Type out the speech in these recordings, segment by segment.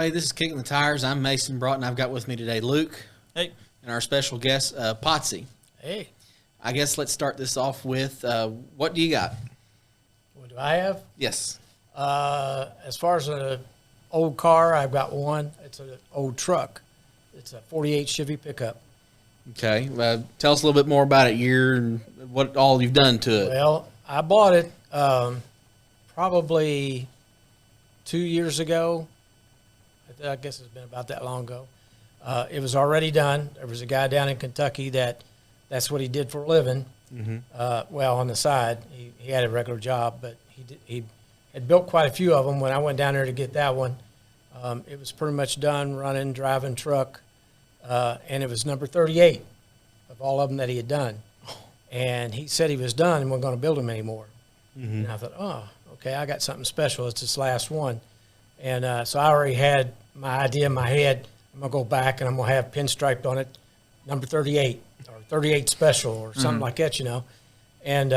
everybody. This is Kicking the Tires. I'm Mason Broughton. I've got with me today Luke. Hey. And our special guest, Potsy. Hey. I guess let's start this off with, what do you got? What do I have? Yes. As far as an old car, I've got one. It's an old truck. It's a 48 Chevy pickup. Okay. Tell us a little bit more about it, year, and what all you've done to it. Well, I bought it probably 2 years ago. I guess it's been about that long ago. It was already done. There was a guy down in Kentucky that's what he did for a living. Mm-hmm. Well, on the side, he had a regular job, but he had built quite a few of them. When I went down there to get that one, it was pretty much done, running, driving truck, and it was number 38 of all of them that he had done. And he said he was done and wasn't going to build them anymore. Mm-hmm. And I thought, oh, okay, I got something special. It's this last one. And so I already had my idea in my head. I'm going to go back and I'm going to have pinstriped on it, number 38 or 38 special or something like that, you know. And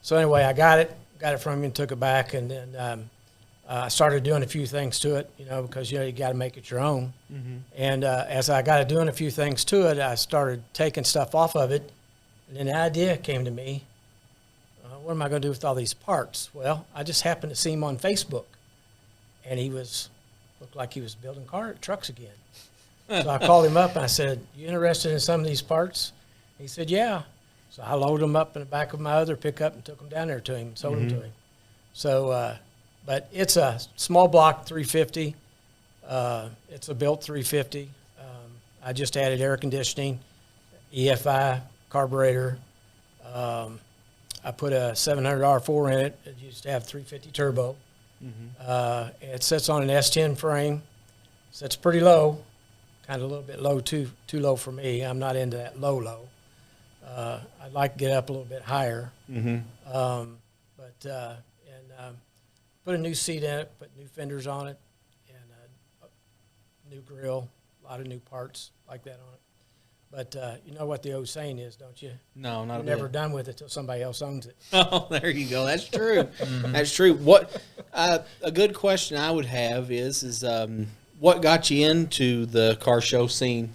so anyway, I got it from him and took it back. And then I started doing a few things to it, you know, because, you know, you got to make it your own. Mm-hmm. And as I got to doing a few things to it, I started taking stuff off of it. And then the idea came to me, what am I going to do with all these parts? Well, I just happened to see him on Facebook. And he looked like he was building trucks again. So I called him up and I said, you interested in some of these parts? He said, yeah. So I loaded them up in the back of my other pickup and took them down there to him, sold them to him. So, but it's a small block 350. It's a built 350. I just added air conditioning, EFI, carburetor. I put a $700 R4 in it. It used to have 350 turbo. It sits on an S10 frame. Sits pretty low, kind of a little bit low, too low for me. I'm not into that low. I'd like to get up a little bit higher. Put a new seat in it, put new fenders on it, and a new grill, a lot of new parts like that on it. But you know what the old saying is, don't you? No, not You're a never bit. done with it till somebody else owns it. Oh, there you go. That's true. That's true. What a good question I would have is what got you into the car show scene?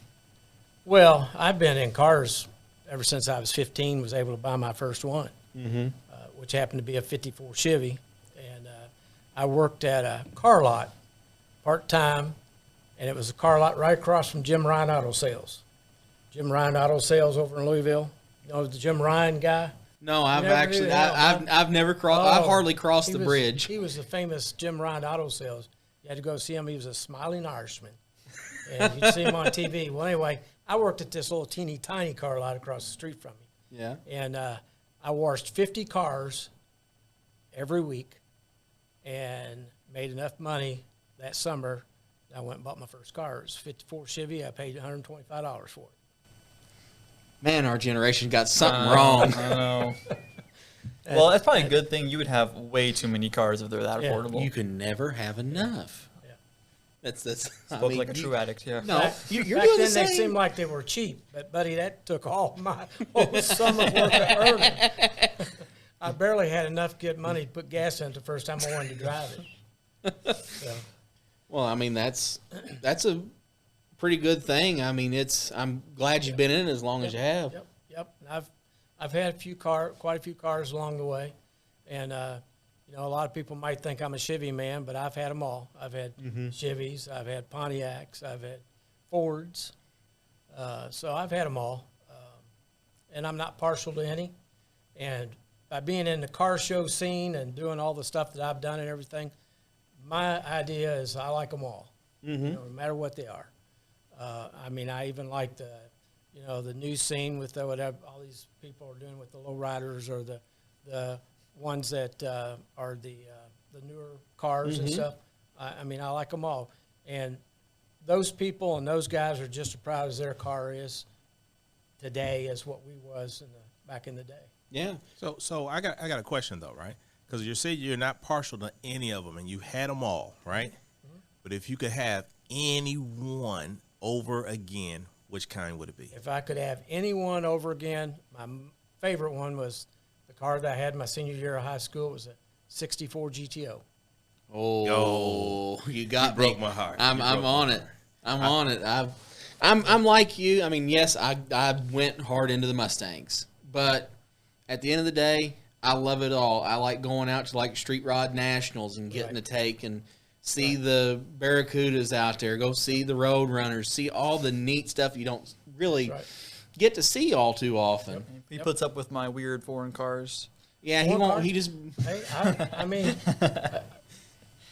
Well, I've been in cars ever since I was 15, was able to buy my first one, which happened to be a 54 Chevy. And I worked at a car lot part-time, and it was a car lot right across from Jim Ryan Auto Sales. Jim Ryan Auto Sales over in Louisville. You know the Jim Ryan guy? No, I've never actually knew that, I've never crossed. I've hardly crossed the bridge. He was the famous Jim Ryan Auto Sales. You had to go see him. He was a smiling Irishman. And you'd see him on TV. Well, anyway, I worked at this little teeny tiny car lot across the street from me. Yeah. And I washed 50 cars every week and made enough money that summer. I went and bought my first car. It was a 54 Chevy. I paid $125 for it. Man, our generation got something wrong. I know. Well, that's probably a good thing. You would have way too many cars if they're that Yeah. affordable. You can never have enough. Yeah. That's. Spoke like a true addict, yeah. No, you're Back doing then, the same. they seemed like they were cheap. But, buddy, that took all my whole summer worth of earning. I barely had enough good money to put gas in it the first time I wanted to drive it. So, Well, I mean that's a pretty good thing. I mean, I'm glad you've been in it as long as you have. Yep. And I've had quite a few cars along the way, and you know, a lot of people might think I'm a Chevy man, but I've had them all. I've had Chevys, I've had Pontiacs, I've had Fords, so I've had them all, and I'm not partial to any. And by being in the car show scene and doing all the stuff that I've done and everything, my idea is I like them all, you know, no matter what they are. I mean, I even like the new scene with whatever all these people are doing with the lowriders or the ones that are the newer cars and stuff. I mean, I like them all. And those people and those guys are just as proud as their car is today as what we was back in the day. Yeah. So I got a question though, right? Because you say you're not partial to any of them, and you had them all, right? But if you could have any one over again, which kind would it be? If I could have any one over again, my favorite one was the car that I had my senior year of high school. It was a 64 GTO. Oh, you got me. broke my heart. I'm You broke on my it. I'm on it. I'm like you. I mean, yes, I went hard into the Mustangs, but at the end of the day, I love it all. I like going out to like Street Rod Nationals and getting to take and see the Barracudas out there. Go see the Road Runners. See all the neat stuff you don't really get to see all too often. He puts up with my weird foreign cars. Yeah, he won't. He just. Hey, I mean,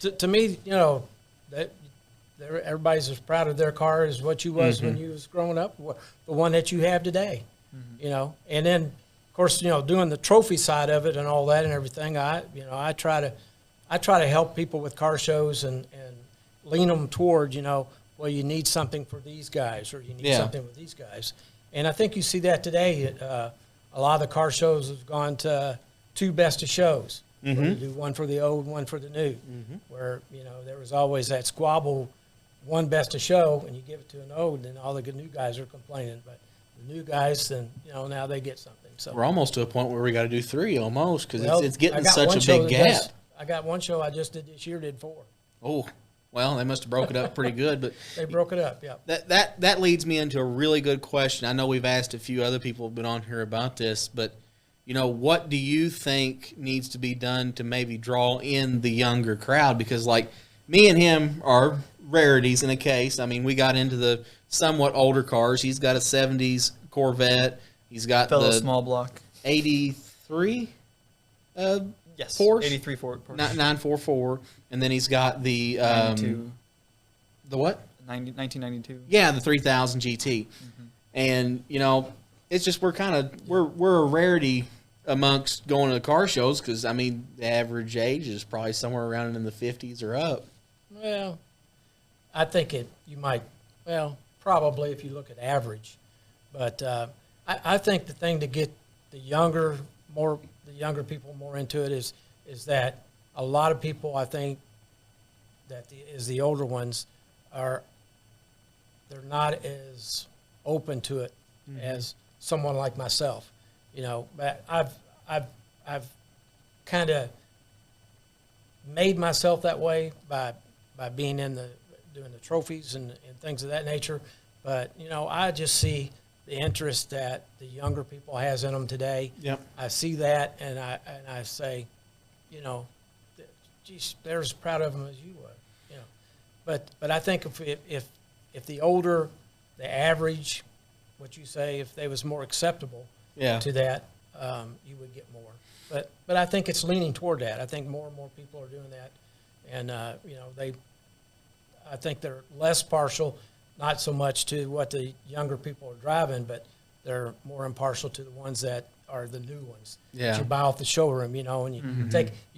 to me, you know, that everybody's as proud of their car as what you was when you was growing up, the one that you have today. You know, and then of course, you know, doing the trophy side of it and all that and everything. I try to help people with car shows and lean them toward, you know, well, you need something for these guys or you need something with these guys. And I think you see that today. A lot of the car shows have gone to 2 best of shows. Where you do one for the old, one for the new. Where, you know, there was always that squabble, one best of show, and you give it to an old, and all the good new guys are complaining. But the new guys, then, you know, now they get something. So We're almost to a point where we got to do 3 almost because it's I getting got such one a show big that gap. does- I got one show I just did this year, did 4. Oh, well, they must have broke it up pretty good, but They broke it up, yeah. that leads me into a really good question. I know we've asked a few other people who've been on here about this, but you know, what do you think needs to be done to maybe draw in the younger crowd? Because like me and him are rarities in a case. I mean, we got into the somewhat older cars. He's got a 70s Corvette. He's got Fellow the small block. 83 Yes. Porsche? 83 Ford Porsche. 944, and then he's got the 92. the what? 1992. Yeah, the 3000 GT. And you know, it's just we're a rarity amongst going to the car shows because I mean the average age is probably somewhere around in the 50s or up. Well, I think probably if you look at average, but I think the thing to get the younger people more into it is that a lot of people, I think, that the older ones they're not as open to it as someone like myself, you know. But I've kind of made myself that way by being doing the trophies and things of that nature. But you know, I just see the interest that the younger people has in them today. Yep. I see that, and I say, you know, geez, they're as proud of them as you were, you know. But I think if the older, the average, what you say, if they was more acceptable to that, you would get more. But I think it's leaning toward that. I think more and more people are doing that, and you know, I think they're less partial, not so much to what the younger people are driving, but they're more impartial to the ones that are the new ones that you buy off the showroom, you know, and you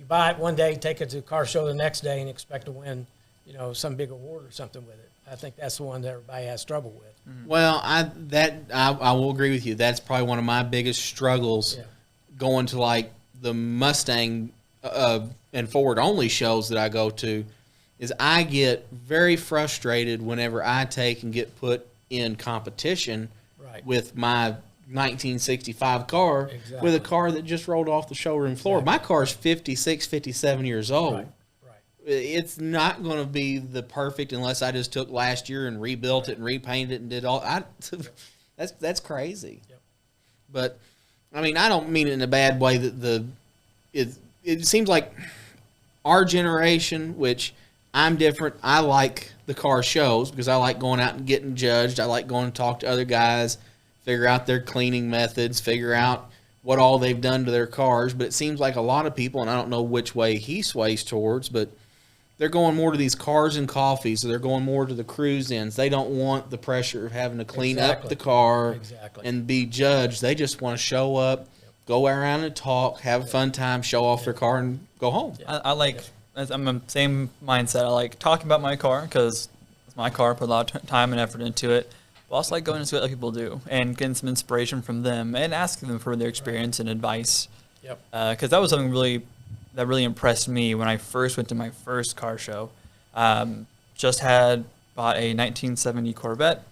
buy it one day, take it to a car show the next day, and expect to win, you know, some big award or something with it. I think that's the one that everybody has trouble with. Well, I will agree with you. That's probably one of my biggest struggles going to like the Mustang and Ford only shows that I go to. Is I get very frustrated whenever I take and get put in competition with my 1965 car with a car that just rolled off the showroom floor. My car's 56, 57 years old. It's not going to be the perfect unless I just took last year and rebuilt it and repainted it and did all. That's crazy. But I mean, I don't mean it in a bad way. That it seems like our generation, which I'm different. I like the car shows because I like going out and getting judged. I like going to talk to other guys, figure out their cleaning methods, figure out what all they've done to their cars. But it seems like a lot of people, and I don't know which way he sways towards, but they're going more to these cars and coffees. So they're going more to the cruise-ins. They don't want the pressure of having to clean up the car and be judged. They just want to show up, go around and talk, have a fun time, show off their car, and go home. I like... I'm the same mindset. I like talking about my car because it's my car, put a lot of time and effort into it. But also like going to see what other people do and getting some inspiration from them and asking them for their experience and advice. Because that was something that really impressed me when I first went to my first car show. Just had bought a 1970 Corvette,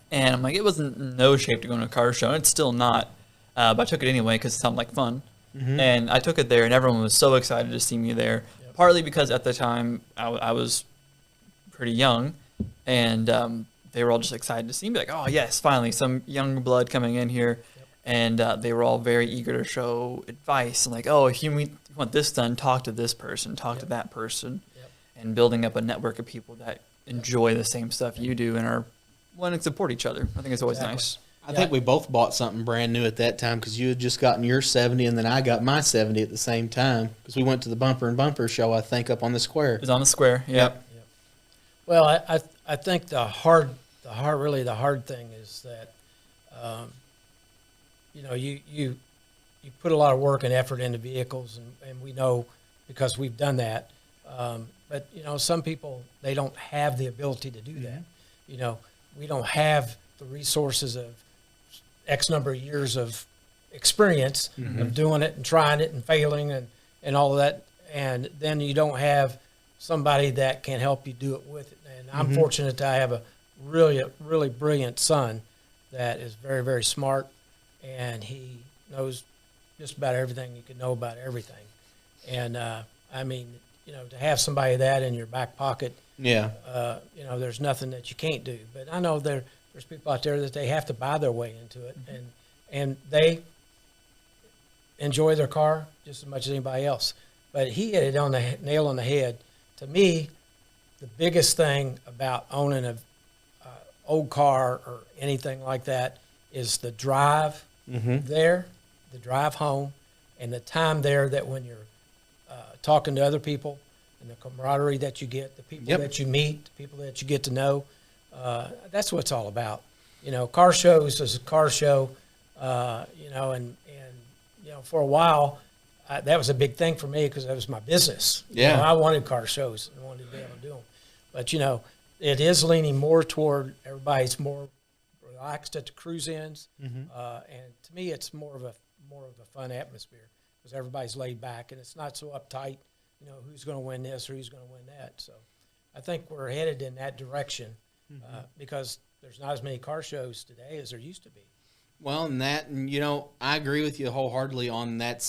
and I'm like, it was in no shape to go to a car show. And it's still not, but I took it anyway because it sounded like fun. And I took it there, and everyone was so excited to see me there. Partly because at the time I was pretty young, and they were all just excited to see me. Like, oh yes, finally some young blood coming in here, and they were all very eager to show advice and like, oh, if you want this done, talk to this person, talk to that person, and building up a network of people that enjoy the same stuff you do and are wanting to support each other. I think it's always nice. I think we both bought something brand new at that time because you had just gotten your 70 and then I got my 70 at the same time because we went to the Bumper and Bumper show, I think, up on the square. It was on the square. Yep. Well, I think the hard thing is that, you put a lot of work and effort into vehicles, and we know because we've done that. But some people, they don't have the ability to do that. We don't have the resources of X number of years of experience of doing it and trying it and failing and all of that. And then you don't have somebody that can help you do it with it. And I'm fortunate that I have a really brilliant son that is very, very smart, and he knows just about everything you can know about everything. And, to have somebody that in your back pocket, there's nothing that you can't do. But I know there's people out there that they have to buy their way into it, and they enjoy their car just as much as anybody else. But he hit it on the nail on the head. To me, the biggest thing about owning a old car or anything like that is the drive there, the drive home, and the time there that when you're talking to other people and the camaraderie that you get, the people that you meet, the people that you get to know. That's what it's all about. Car shows is a car show, and for a while, that was a big thing for me because that was my business. I wanted car shows and wanted to be able to do them. But, it is leaning more toward everybody's more relaxed at the cruise ins. And to me, it's more of a fun atmosphere because everybody's laid back and it's not so uptight, who's going to win this or who's going to win that. So I think we're headed in that direction because there's not as many car shows today as there used to be. Well, I agree with you wholeheartedly on that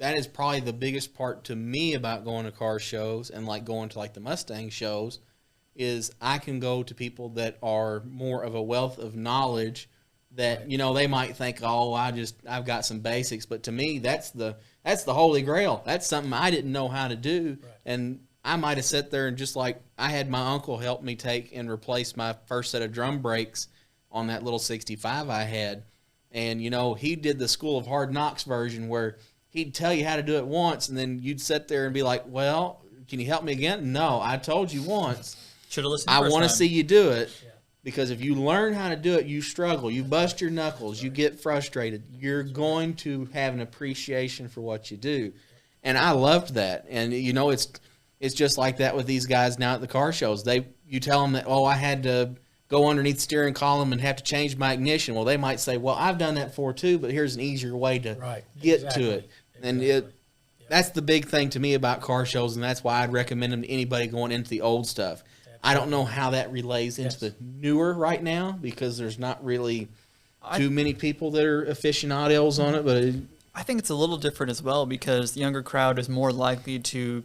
is probably the biggest part to me about going to car shows and like going to like the Mustang shows is I can go to people that are more of a wealth of knowledge that, they might think, oh, I've got some basics. But to me, that's the holy grail. That's something I didn't know how to do. Right. And I might have sat there and just like I had my uncle help me take and replace my first set of drum brakes on that little 65 I had. And, he did the School of Hard Knocks version where he'd tell you how to do it once, and then you'd sit there and be like, well, can you help me again? No, I told you once. Should have listened I want to see you do it because if you learn how to do it, you struggle. You bust your knuckles. You get frustrated. You're going to have an appreciation for what you do. And I loved that. And, it's just like that with these guys now at the car shows. You tell them that, oh, I had to go underneath the steering column and have to change my ignition. Well, they might say, well, I've done that before too, but here's an easier way to get to it. And that's the big thing to me about car shows, and that's why I'd recommend them to anybody going into the old stuff. I don't know how that relays into the newer right now because there's not really too many people that are aficionados on it. But I think it's a little different as well because the younger crowd is more likely to,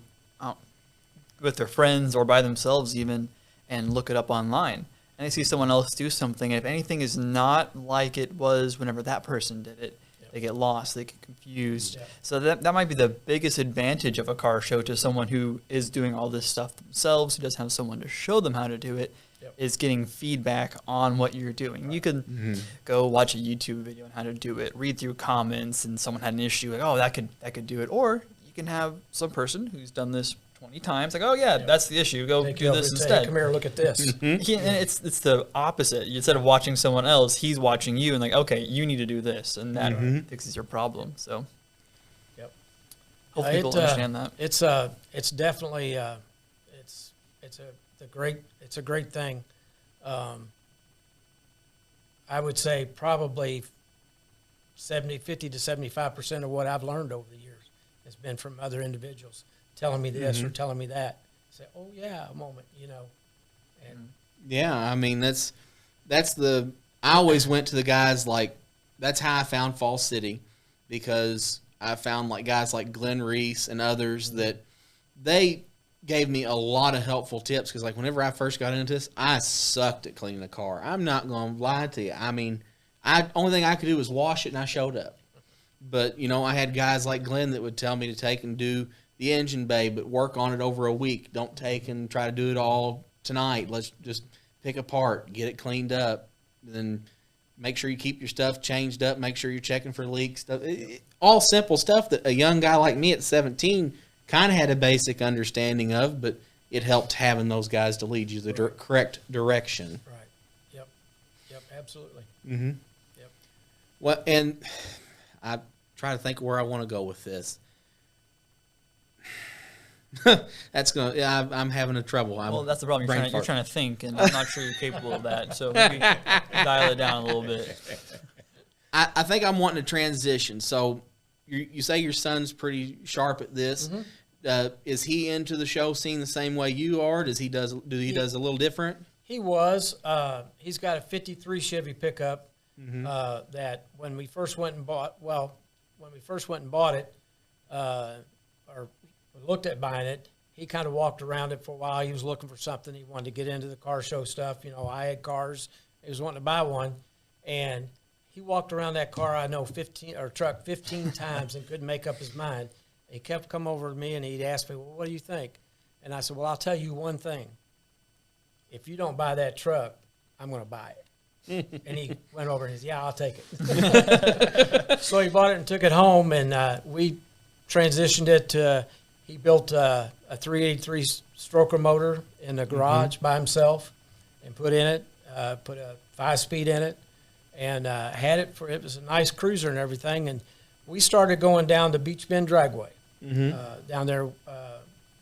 with their friends or by themselves even, and look it up online. And they see someone else do something. And if anything is not like it was whenever that person did it, they get lost, they get confused. So that might be the biggest advantage of a car show to someone who is doing all this stuff themselves, who doesn't have someone to show them how to do it, is getting feedback on what you're doing. You can go watch a YouTube video on how to do it, read through comments, and someone had an issue, like, oh, that could do it. Or you can have some person who's done this 20 times, like, oh yeah, that's the issue. Go do this instead. Come here, look at this. And it's the opposite. Instead of watching someone else, he's watching you and like, okay, you need to do this, and that fixes your problem. So, hope people understand that. It's definitely it's a great thing. I would say probably 50 to 75% of what I've learned over the years has been from other individuals telling me this or telling me that. Say, oh yeah, a moment, And I mean that's I always went to the guys like that's how I found Fall City because I found like guys like Glenn Reese and others that they gave me a lot of helpful tips because, like, whenever I first got into this, I sucked at cleaning a car. I'm not going to lie to you. I mean, only thing I could do was wash it, and I showed up. But, you know, I had guys like Glenn that would tell me to take and do the engine bay, but work on it over a week. Don't take and try to do it all tonight. Let's just pick apart, get it cleaned up, then make sure you keep your stuff changed up, make sure you're checking for leaks. Stuff. All simple stuff that a young guy like me at 17 kind of had a basic understanding of, but it helped having those guys to lead you the correct direction. Right. Yep. Yep. Absolutely. Mm-hmm. Yep. Well, and I try to think where I want to go with this. That's gonna. Yeah, I'm having a trouble. Well, that's the problem. You're trying to think, and I'm not sure you're capable of that. So maybe dial it down a little bit. I think I'm wanting to transition. So you say your son's pretty sharp at this. Mm-hmm. Is he into the show scene the same way you are? Does he does a little different? He was. He's got a '53 Chevy pickup that when we first went and bought. Well, when we first went and bought it, or looked at buying it, he kind of walked around it for a while. He was looking for something. He wanted to get into the car show stuff. You know, I had cars. He was wanting to buy one, and he walked around that car, truck 15 times and couldn't make up his mind. He kept coming over to me and he'd ask me, well, what do you think? And I said, well, I'll tell you one thing. If you don't buy that truck, I'm going to buy it. And he went over and he said, yeah, I'll take it. So he bought it and took it home, and we transitioned it to, he built a 383 stroker motor in the garage by himself and put in it, put a 5-speed in it, and had it for, it was a nice cruiser and everything. And we started going down the Beach Bend Dragway, down there,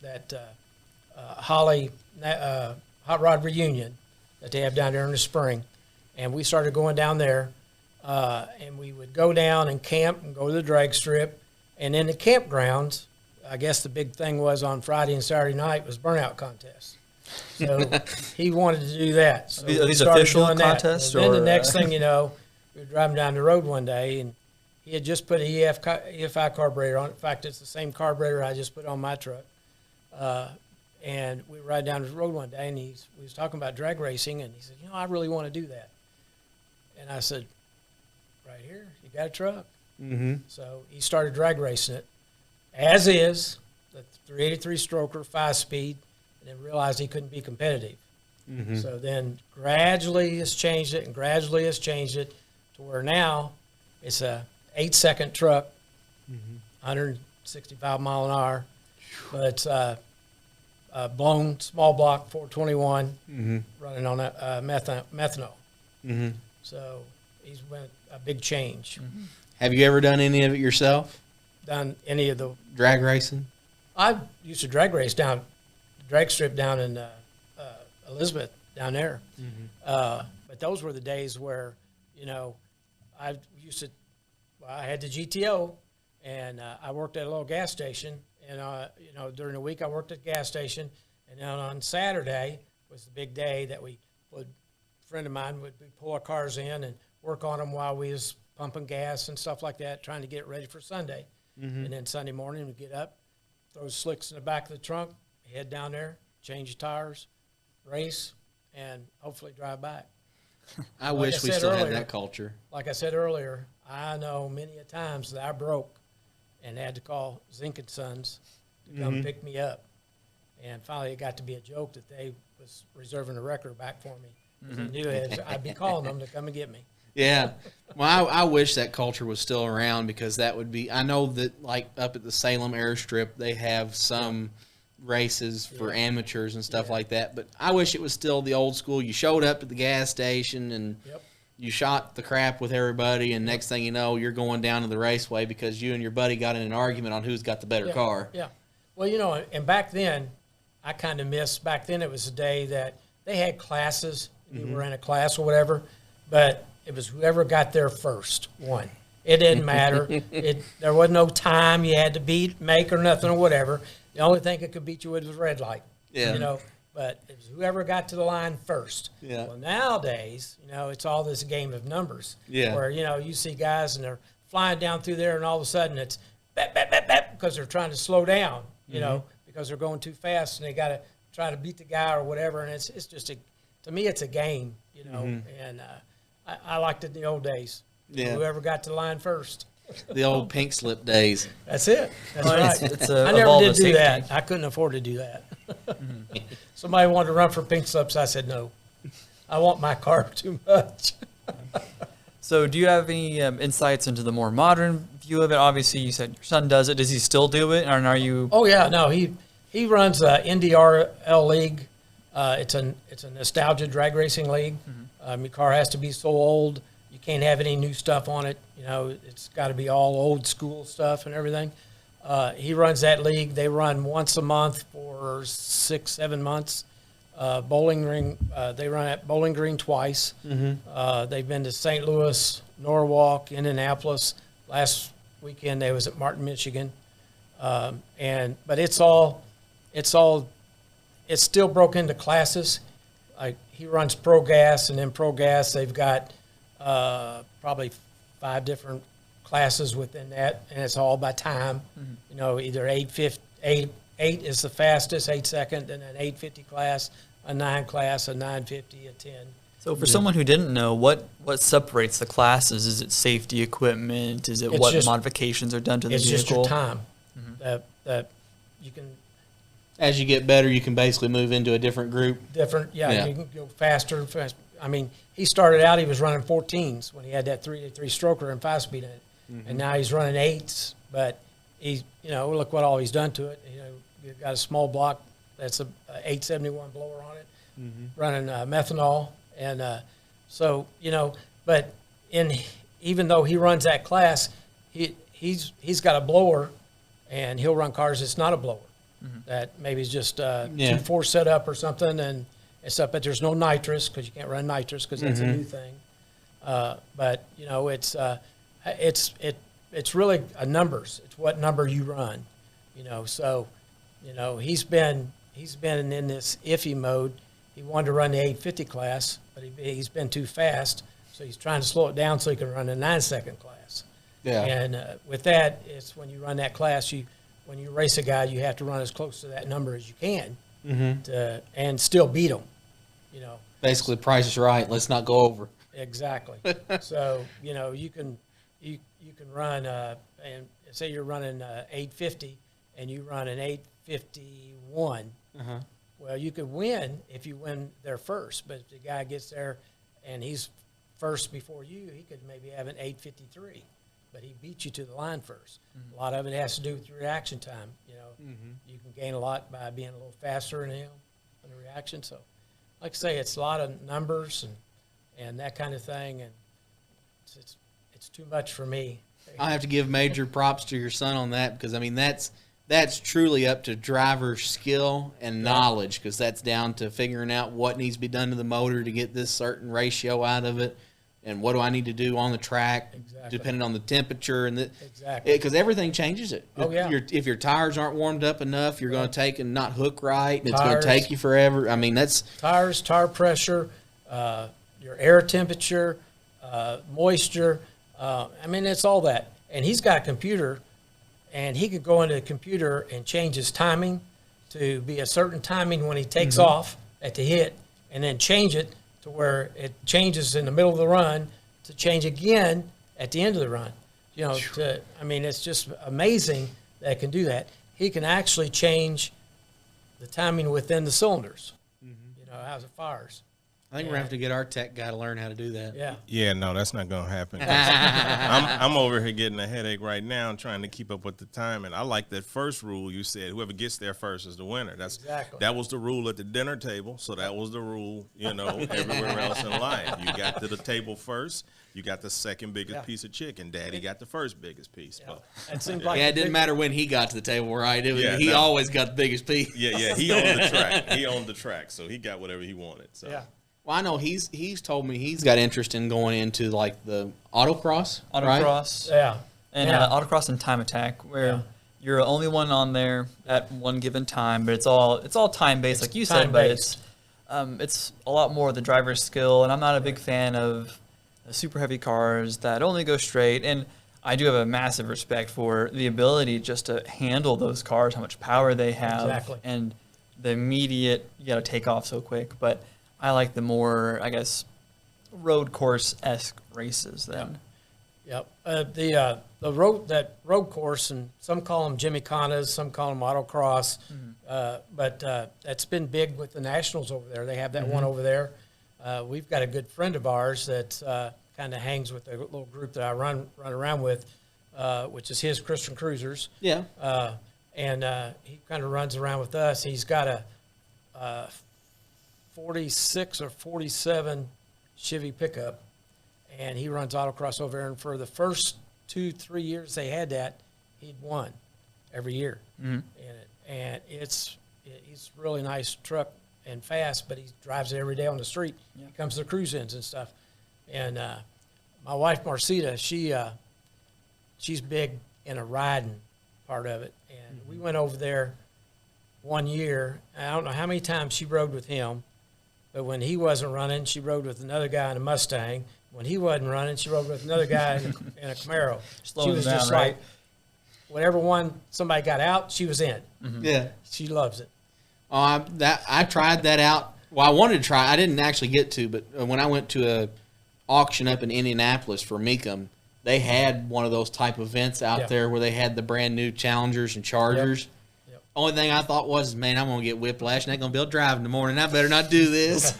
that Holly Hot Rod Reunion that they have down there in the spring. And we started going down there, and we would go down and camp and go to the drag strip. And in the campgrounds, I guess the big thing was on Friday and Saturday night was burnout contests. So he wanted to do that. So Are these official contests? And then the next thing you know, we were driving down the road one day, and he had just put an EFI carburetor on it. In fact, it's the same carburetor I just put on my truck. And we were riding down the road one day, and we was talking about drag racing, and he said, you know, I really want to do that. And I said, right here, you got a truck. Mm-hmm. So he started drag racing it, as is, the 383 stroker, 5-speed, and then realized he couldn't be competitive. Mm-hmm. So then gradually has changed it to where now it's a 8-second truck, 165 mile an hour, but it's a blown small block 421 running on methanol. Mm-hmm. So he's went a big change. Have you ever done any of it yourself? Done any of the Drag racing? I used to drag race down, drag strip down in Elizabeth down there. But those were the days where, you know, I had the GTO, and I worked at a little gas station. And, you know, during the week I worked at the gas station. And then on Saturday was the big day that a friend of mine would pull our cars in and work on them while we was pumping gas and stuff like that, trying to get it ready for Sunday. And then Sunday morning we'd get up, throw slicks in the back of the trunk, head down there, change tires, race, and hopefully drive back. I wish we still had that culture. Like I said earlier, I know many a times that I broke and had to call Zink and Sons to come pick me up. And finally it got to be a joke that they was reserving a record back for me. They knew I'd be calling them to come and get me. Yeah. Well, I wish that culture was still around, because that would be, I know that like up at the Salem Airstrip, they have some races for amateurs and stuff like that. But I wish it was still the old school. You showed up at the gas station and you shot the crap with everybody, and next thing you know, you're going down to the raceway because you and your buddy got in an argument on who's got the better car. Yeah. Well, you know, and back then, I kind of miss, back then it was a day that they had classes. You were in a class or whatever, but it was whoever got there first won. It didn't matter. There was no time you had to make or nothing or whatever. The only thing that could beat you was red light. Yeah. You know, but it was whoever got to the line first. Yeah. Well, nowadays, you know, it's all this game of numbers. Yeah. Where, you know, you see guys and they're flying down through there, and all of a sudden it's bap, bap, bap, bap, because they're trying to slow down, you know, because they're going too fast and they got to try to beat the guy or whatever. And it's just to me, it's a game, you know. And I liked it in the old days. Yeah. Whoever got to the line first. The old pink slip days. That's it. That's Well, right. it's I never did do safety. that. I couldn't afford to do that. Somebody wanted to run for pink slips. I said no. I want my car too much. So do you have any insights into the more modern view of it? Obviously, you said your son does it. Does he still do it, or are you? Oh yeah, no, he runs a NDRL league. It's a nostalgia drag racing league. Your car has to be so old you can't have any new stuff on it. You know, it's got to be all old school stuff and everything. He runs that league. They run once a month for 6-7 months. Bowling Green, they run at Bowling Green twice. They've been to St. Louis, Norwalk, Indianapolis. Last weekend they was at Martin, Michigan. But it's still broke into classes. Like he runs Pro Gas, and in Pro Gas they've got probably 5 different classes within that, and it's all by time. You know, either 8 is the fastest, 8 second, and an 850 class, a 9 class, a 950, a 10. So for someone who didn't know, what separates the classes? Is it safety equipment? Is it It's what just- modifications are done to the It's vehicle? just your time that you can As you get better, you can basically move into a different group. different. Yeah, Yeah. you can go faster and fast. I mean, he started out, he was running 14s when he had that 3 stroker and 5-speed in it. And now he's running 8s, but he's, you know, look what all he's done to it. You know, you've got a small block that's a 871 blower on it, running methanol. And so, you know, but even though he runs that class, he's got a blower, and he'll run cars that's not a blower. That maybe is just 2-4 setup or something, and stuff. But there's no nitrous because you can't run nitrous because that's a new thing. But you know, it's really a numbers. It's what number you run. You know, so you know he's been in this iffy mode. He wanted to run the 850 class, but he's been too fast, so he's trying to slow it down so he can run a 9-second class. Yeah. And with that, it's when you run that class, when you race a guy, you have to run as close to that number as you can, and still beat him. You know, Basically, price is right. Let's not go over. exactly. So you know, you can run and say you're running 850, and you run an 851. Well, you could win if you win there first, but if the guy gets there and he's first before you, he could maybe have an 853. But he beat you to the line first. A lot of it has to do with your reaction time. You know, you can gain a lot by being a little faster than him in the reaction. So, like I say, it's a lot of numbers and that kind of thing, and it's too much for me. I have to give major props to your son on that because I mean that's truly up to driver skill and knowledge because that's down to figuring out what needs to be done to the motor to get this certain ratio out of it. And what do I need to do on the track, depending on the temperature and because everything changes it. Oh, yeah. If your tires aren't warmed up enough, you're going to take and not hook right, and it's going to take you forever. I mean, that's tires, tire pressure, your air temperature, moisture. I mean, it's all that. And he's got a computer, and he could go into the computer and change his timing to be a certain timing when he takes off at the hit, and then change it to where it changes in the middle of the run to change again at the end of the run. You know, I mean, it's just amazing that it can do that. He can actually change the timing within the cylinders, you know, as it fires. I think we're going to have to get our tech guy to learn how to do that. Yeah. Yeah, no, that's not gonna happen. I'm over here getting a headache right now, trying to keep up with the time. And I like that first rule you said: whoever gets there first is the winner. That was the rule at the dinner table, so that was the rule, you know, everywhere else in life. You got to the table first. You got the second biggest piece of chicken. Daddy got the first biggest piece. Yeah. It seemed like Yeah, it didn't matter when he got to the table, right? He no. always got the biggest piece. Yeah, he owned the track. He owned the track, so he got whatever he wanted. So. Yeah. Well, I know he's told me he's got interest in going into like the autocross, right? Autocross. Yeah. And autocross and time attack, where you're the only one on there at one given time, but it's all time based, like you said. But it's a lot more the driver's skill, and I'm not a big fan of super heavy cars that only go straight. And I do have a massive respect for the ability just to handle those cars, how much power they have, Exactly. and the immediate, you got to take off so quick. But I like the more, I guess, road course-esque races then. Yep. The road course, and some call them Gymkhanas, some call them autocross, but that's been big with the Nationals over there. They have that one over there. We've got a good friend of ours that kind of hangs with the little group that I run around with, which is his Christian Cruisers. Yeah. And he kind of runs around with us. He's got a 46 or 47 Chevy pickup, and he runs autocross over there. And for the first 2-3 years they had that, he'd won every year. Mm-hmm. And he's a really nice truck and fast, but he drives it every day on the street. Yeah. He comes to the cruise-ins and stuff. And my wife, Marcita, she's big in a riding part of it. And we went over there one year. I don't know how many times she rode with him, but when he wasn't running, she rode with another guy in a Mustang. When he wasn't running, she rode with another guy in a Camaro. Slowing she was down, just right? like, whatever one somebody got out, she was in. Yeah. She loves it. I tried that out. Well, I wanted to try. I didn't actually get to, but when I went to a auction up in Indianapolis for Mecum, they had one of those type of events out Yeah. there where they had the brand new Challengers and Chargers. Yep. Only thing I thought was, man, I'm gonna get whiplash and I'm gonna be able to drive in the morning. I better not do this.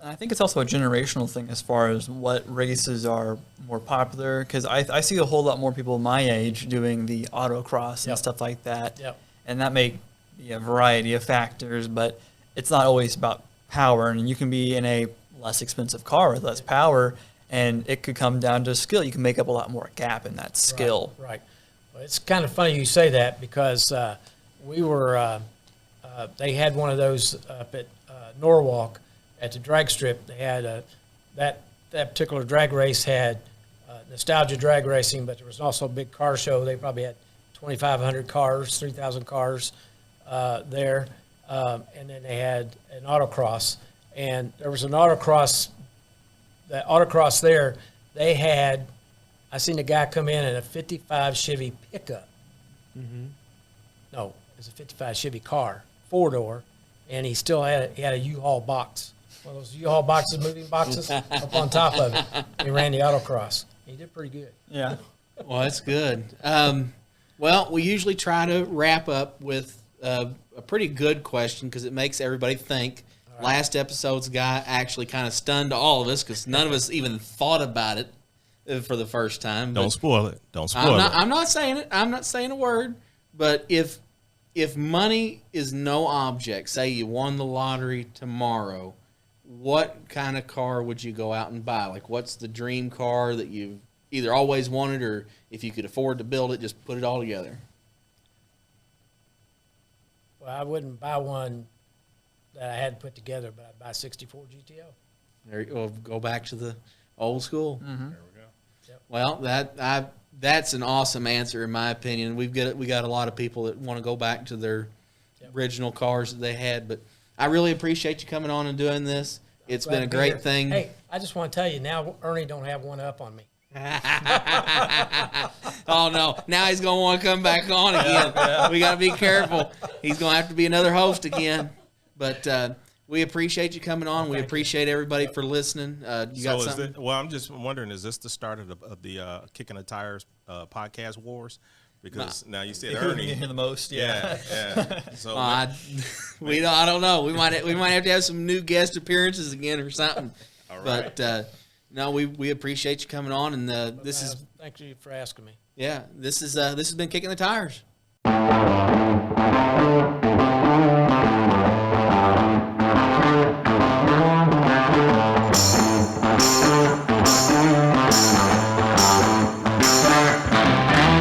I think it's also a generational thing as far as what races are more popular, because I see a whole lot more people my age doing the autocross and Yep. stuff like that. Yep. And that may be a variety of factors, but it's not always about power. And you can be in a less expensive car with less power, and it could come down to skill. You can make up a lot more gap in that skill. Right. Well, it's kind of funny you say that because we were they had one of those up at Norwalk at the drag strip. They had that particular drag race had nostalgia drag racing, but there was also a big car show. They probably had 2,500 cars, 3,000 cars there, and then they had an autocross. And there was an autocross. The autocross there, they had. I seen a guy come in a 55 Chevy pickup. No, it was a 55 Chevy car, 4-door, and he had a U-Haul box, one of those U-Haul boxes, moving boxes, up on top of it. He ran the autocross. He did pretty good. Yeah. Well, that's good. Well, we usually try to wrap up with a pretty good question because it makes everybody think. Right. Last episode's guy actually kind of stunned all of us because none of us even thought about it for the first time. Don't spoil it. Don't spoil it. I'm not saying it. I'm not saying a word. But if money is no object, say you won the lottery tomorrow, what kind of car would you go out and buy? Like, what's the dream car that you've either always wanted, or if you could afford to build it, just put it all together? Well, I wouldn't buy one that I had put together, but I'd buy a 64 GTO. There you go. Go back to the old school. There we go. Yep. Well, that's an awesome answer in my opinion. We got a lot of people that want to go back to their original cars that they had, but I really appreciate you coming on and doing this. It's been a great thing. Hey, I just want to tell you now, Ernie don't have one up on me. Oh no! Now he's gonna want to come back on again. We got to be careful. He's gonna have to be another host again. But we appreciate you coming on. We appreciate everybody for listening. You got something? Well, I'm just wondering, is this the start of the Kicking the Tires podcast wars? Because now you said Who Ernie. can hear the most? Yeah. Yeah. So I don't know. We might have to have some new guest appearances again or something. All right. But no, we appreciate you coming on, and Thank you for asking me. this has been Kicking the Tires.